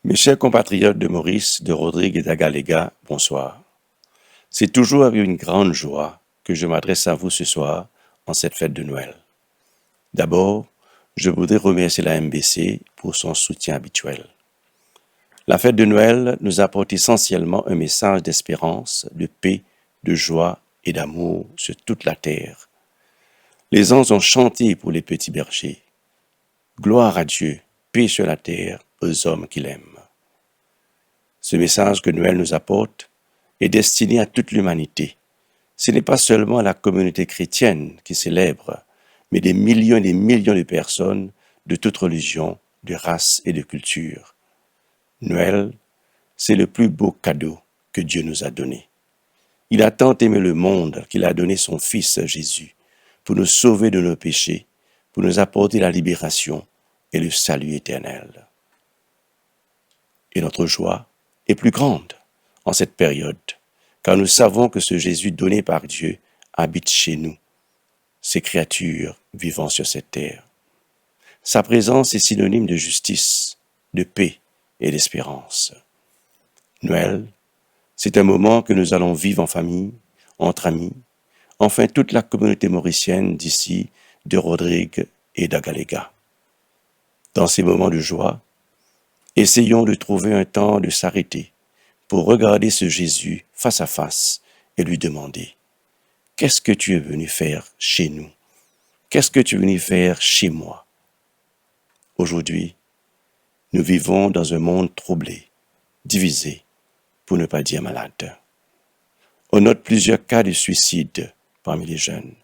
Mes chers compatriotes de Maurice, de Rodrigue et d'Agaléga, bonsoir. C'est toujours avec une grande joie que je m'adresse à vous ce soir en cette fête de Noël. D'abord, je voudrais remercier la MBC pour son soutien habituel. La fête de Noël nous apporte essentiellement un message d'espérance, de paix, de joie et d'amour sur toute la terre. Les anges ont chanté pour les petits bergers. Gloire à Dieu, paix sur la terre aux hommes qu'il aime. Ce message que Noël nous apporte est destiné à toute l'humanité. Ce n'est pas seulement la communauté chrétienne qui célèbre, mais des millions et des millions de personnes de toute religion, de race et de culture. Noël, c'est le plus beau cadeau que Dieu nous a donné. Il a tant aimé le monde qu'il a donné son Fils Jésus pour nous sauver de nos péchés, pour nous apporter la libération et le salut éternel. Et notre joie est plus grande en cette période, car nous savons que ce Jésus donné par Dieu habite chez nous, ces créatures vivant sur cette terre. Sa présence est synonyme de justice, de paix et d'espérance. Noël, c'est un moment que nous allons vivre en famille, entre amis, enfin toute la communauté mauricienne d'ici, de Rodrigue et d'Agaléga. Dans ces moments de joie, essayons de trouver un temps de s'arrêter pour regarder ce Jésus face à face et lui demander « Qu'est-ce que tu es venu faire chez nous? Qu'est-ce que tu es venu faire chez moi ?» Aujourd'hui, nous vivons dans un monde troublé, divisé, pour ne pas dire malade. On note plusieurs cas de suicide parmi les jeunes,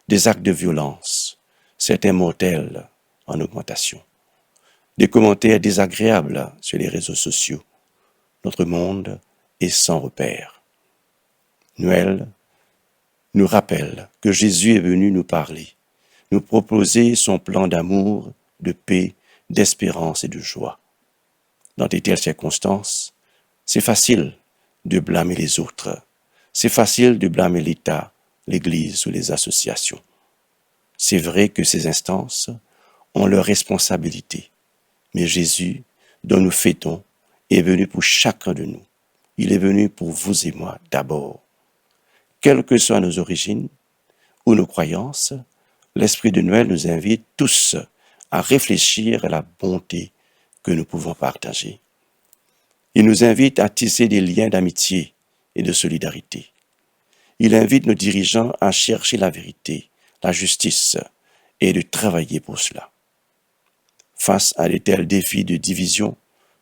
des actes de violence, certains mortels en augmentation, des commentaires désagréables sur les réseaux sociaux. Notre monde est sans repère. Noël nous rappelle que Jésus est venu nous parler, nous proposer son plan d'amour, de paix, d'espérance et de joie. Dans de telles circonstances, c'est facile de blâmer les autres. C'est facile de blâmer l'État, l'Église ou les associations. C'est vrai que ces instances ont leurs responsabilités, mais Jésus, dont nous fêtons, est venu pour chacun de nous. Il est venu pour vous et moi d'abord. Quelles que soient nos origines ou nos croyances, l'Esprit de Noël nous invite tous à réfléchir à la bonté que nous pouvons partager. Il nous invite à tisser des liens d'amitié et de solidarité. Il invite nos dirigeants à chercher la vérité, la justice et de travailler pour cela. Face à de tels défis de division,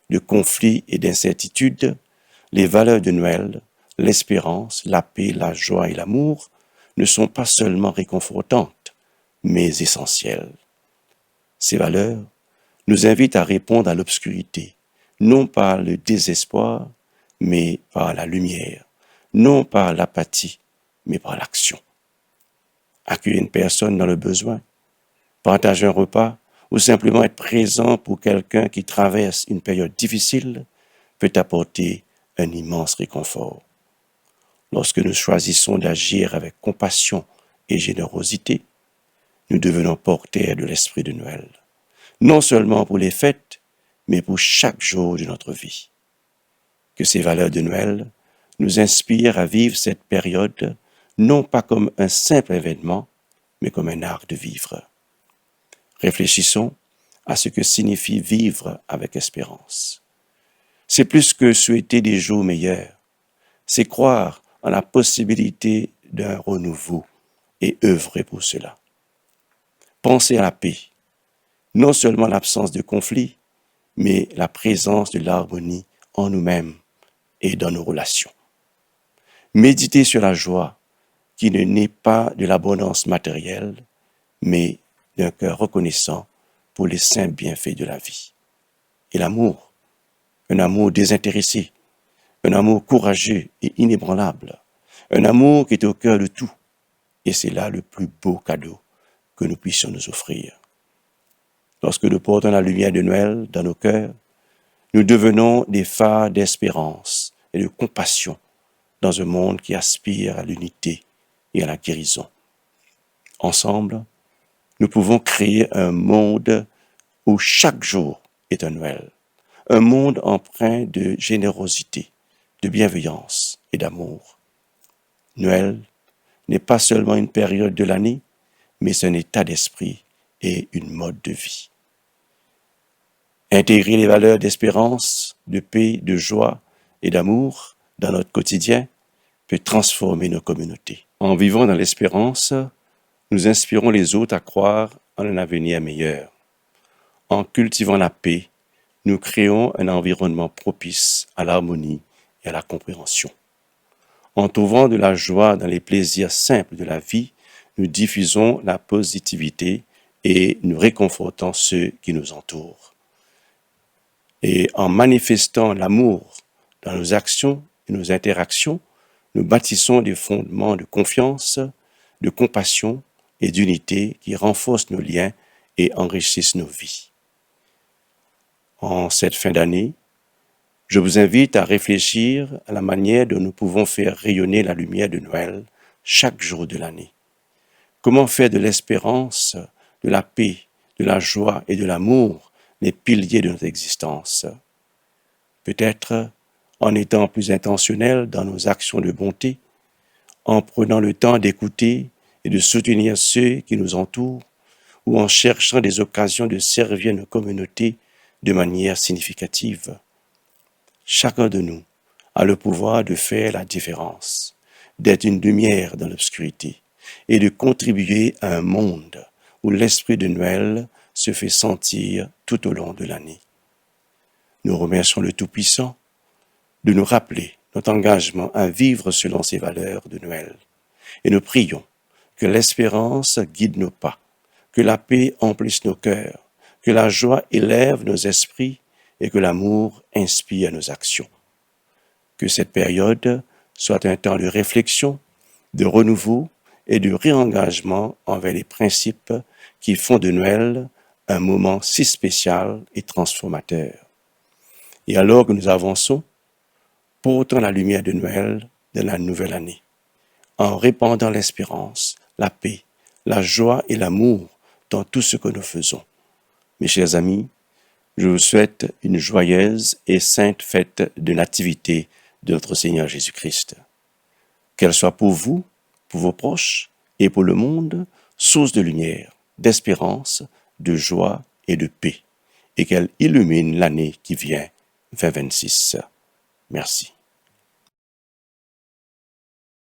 de conflits et d'incertitudes, les valeurs de Noël, l'espérance, la paix, la joie et l'amour ne sont pas seulement réconfortantes, mais essentielles. Ces valeurs nous invitent à répondre à l'obscurité, non par le désespoir, mais par la lumière, non par l'apathie, mais par l'action. Accueillir une personne dans le besoin, partager un repas ou simplement être présent pour quelqu'un qui traverse une période difficile peut apporter un immense réconfort. Lorsque nous choisissons d'agir avec compassion et générosité, nous devenons porteurs de l'esprit de Noël, non seulement pour les fêtes, mais pour chaque jour de notre vie. Que ces valeurs de Noël nous inspirent à vivre cette période non pas comme un simple événement, mais comme un art de vivre. Réfléchissons à ce que signifie vivre avec espérance. C'est plus que souhaiter des jours meilleurs, c'est croire en la possibilité d'un renouveau et œuvrer pour cela. Penser à la paix, non seulement l'absence de conflit, mais la présence de l'harmonie en nous-mêmes et dans nos relations. Méditer sur la joie qui ne naît pas de l'abondance matérielle, mais d'un cœur reconnaissant pour les saints bienfaits de la vie. Et l'amour, un amour désintéressé, un amour courageux et inébranlable, un amour qui est au cœur de tout. Et c'est là le plus beau cadeau que nous puissions nous offrir. Lorsque nous portons la lumière de Noël dans nos cœurs, nous devenons des phares d'espérance et de compassion dans un monde qui aspire à l'unité et à la guérison. Ensemble, nous pouvons créer un monde où chaque jour est un Noël, un monde empreint de générosité, de bienveillance et d'amour. Noël n'est pas seulement une période de l'année, mais c'est un état d'esprit et une mode de vie. Intégrer les valeurs d'espérance, de paix, de joie et d'amour dans notre quotidien peut transformer nos communautés. En vivant dans l'espérance, nous inspirons les autres à croire en un avenir meilleur. En cultivant la paix, nous créons un environnement propice à l'harmonie et à la compréhension. En trouvant de la joie dans les plaisirs simples de la vie, nous diffusons la positivité et nous réconfortons ceux qui nous entourent. Et en manifestant l'amour dans nos actions et nos interactions, nous bâtissons des fondements de confiance, de compassion et d'unité qui renforcent nos liens et enrichissent nos vies. En cette fin d'année, je vous invite à réfléchir à la manière dont nous pouvons faire rayonner la lumière de Noël chaque jour de l'année. Comment faire de l'espérance, de la paix, de la joie et de l'amour les piliers de notre existence. Peut-être en étant plus intentionnels dans nos actions de bonté, en prenant le temps d'écouter et de soutenir ceux qui nous entourent, ou en cherchant des occasions de servir nos communautés de manière significative. Chacun de nous a le pouvoir de faire la différence, d'être une lumière dans l'obscurité et de contribuer à un monde où l'esprit de Noël se fait sentir tout au long de l'année. Nous remercions le Tout-Puissant de nous rappeler notre engagement à vivre selon ces valeurs de Noël. Et nous prions que l'espérance guide nos pas, que la paix emplisse nos cœurs, que la joie élève nos esprits et que l'amour inspire nos actions. Que cette période soit un temps de réflexion, de renouveau et de réengagement envers les principes qui font de Noël un moment si spécial et transformateur. Et alors que nous avançons, portons la lumière de Noël dans la nouvelle année, en répandant l'espérance, la paix, la joie et l'amour dans tout ce que nous faisons. Mes chers amis, je vous souhaite une joyeuse et sainte fête de nativité de notre Seigneur Jésus-Christ. Qu'elle soit pour vous, pour vos proches et pour le monde, source de lumière, d'espérance, de joie et de paix, et qu'elle illumine l'année qui vient, 2026. Merci.